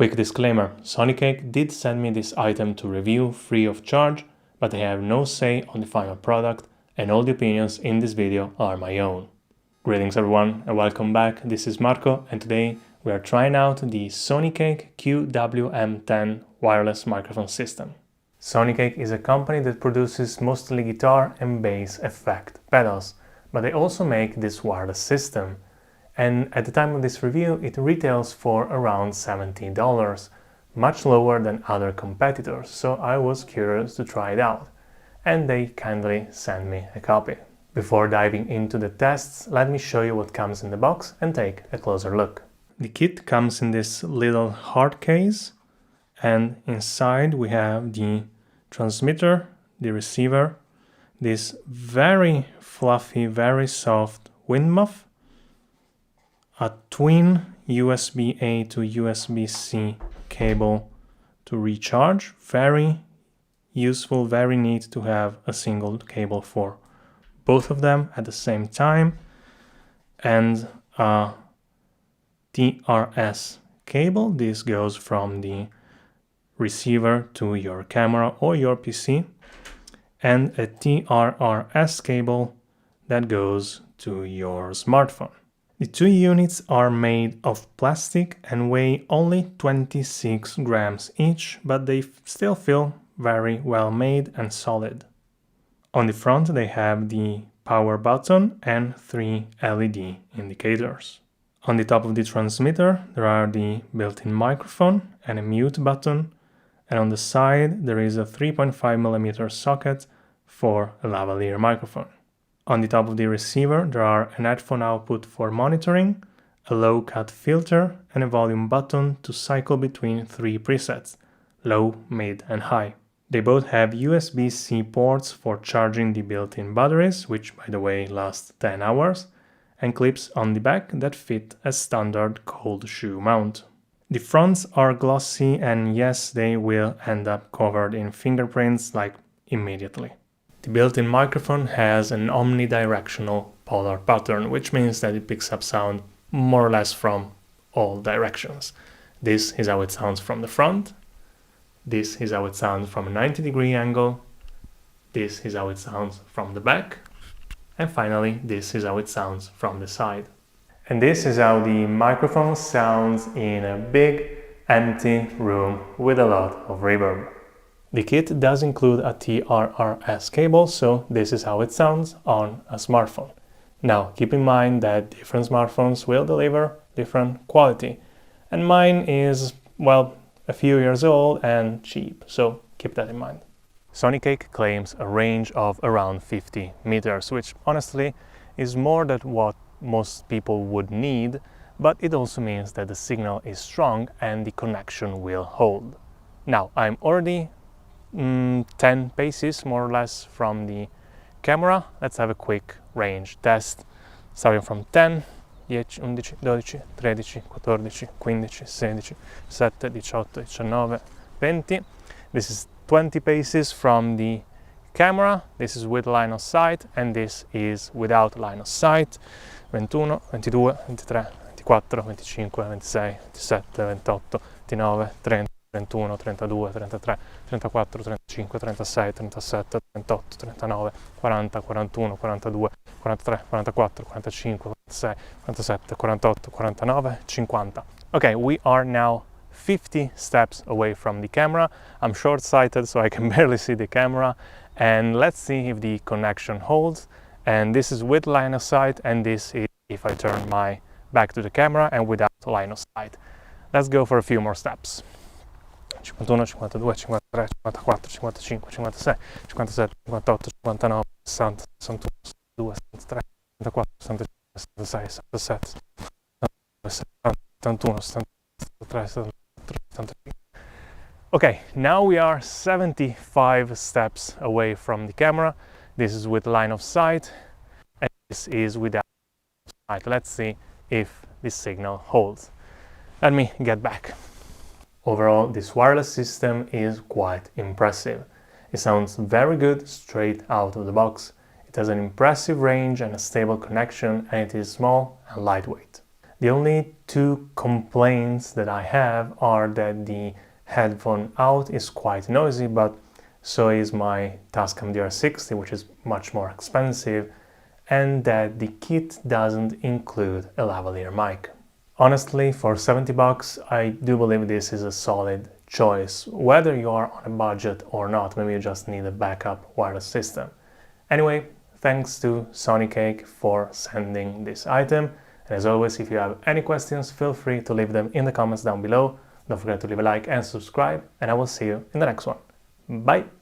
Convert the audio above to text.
Quick disclaimer, Sonicake did send me this item to review free of charge, but I have no say on the final product and all the opinions in this video are my own. Greetings everyone and welcome back, this is Marco and today we are trying out the Sonicake QWM-10 wireless microphone system. Sonicake is a company that produces mostly guitar and bass effect pedals, but they also make this wireless system. And at the time of this review, it retails for around $70, much lower than other competitors, so I was curious to try it out. And they kindly sent me a copy. Before diving into the tests, let me show you what comes in the box and take a closer look. The kit comes in this little hard case, and inside we have the transmitter, the receiver, this very fluffy, very soft wind muff, a twin USB-A to USB-C cable to recharge, very useful, very neat to have a single cable for both of them at the same time, and a TRS cable. This goes from the receiver to your camera or your PC, and a TRRS cable that goes to your smartphone. The two units are made of plastic and weigh only 26 grams each, but they still feel very well made and solid. On the front they have the power button and 3 LED indicators. On the top of the transmitter there are the built-in microphone and a mute button, and on the side there is a 3.5mm socket for a lavalier microphone. On the top of the receiver there are an headphone output for monitoring, a low-cut filter and a volume button to cycle between 3 presets, low, mid and high. They both have USB-C ports for charging the built-in batteries, which by the way last 10 hours, and clips on the back that fit a standard cold shoe mount. The fronts are glossy and yes, they will end up covered in fingerprints like immediately. The built-in microphone has an omnidirectional polar pattern, which means that it picks up sound more or less from all directions. This is how it sounds from the front. This is how it sounds from a 90-degree angle. This is how it sounds from the back. And finally, this is how it sounds from the side. And this is how the microphone sounds in a big, empty room with a lot of reverb. The kit does include a TRRS cable, so this is how it sounds on a smartphone. Now, keep in mind that different smartphones will deliver different quality, and mine is, well, a few years old and cheap, so keep that in mind. Sonicake claims a range of around 50 meters, which honestly is more than what most people would need, but it also means that the signal is strong and the connection will hold. Now, I'm already 10 paces more or less from the camera. Let's have a quick range test, starting from 10, 10, 11, 12, 13, 14, 15, 16, 17, 18, 19, 20. This is 20 paces from the camera, this is with line of sight, and this is without line of sight. 21, 22, 23, 24, 25, 26, 27, 28, 29, 30, 31, 32, 33, 34, 35, 36, 37, 38, 39, 40, 41, 42, 43, 44, 45, 46, 47, 48, 49, 50. Okay, we are now 50 steps away from the camera. I'm short-sighted so I can barely see the camera, and let's see if the connection holds. And this is with line of sight, and this is if I turn my back to the camera and without line of sight. Let's go for a few more steps. 51, 52, 53, 54, 55, 56, 57, 58, 59, 60, 61, 62, 63, 64, 65, 66, 67, 71, 73, 73. Okay, now we are 75 steps away from the camera. This is with line of sight, and this is without sight. Let's see if this signal holds. Let me get back. Overall, this wireless system is quite impressive. It sounds very good straight out of the box. It has an impressive range and a stable connection, and it is small and lightweight. The only two complaints that I have are that the headphone out is quite noisy, but so is my Tascam DR60, which is much more expensive, and that the kit doesn't include a lavalier mic. Honestly, for 70 bucks, I do believe this is a solid choice, whether you are on a budget or not. Maybe you just need a backup wireless system. Anyway, thanks to Sonicake for sending this item. And as always, if you have any questions, feel free to leave them in the comments down below. Don't forget to leave a like and subscribe, and I will see you in the next one. Bye!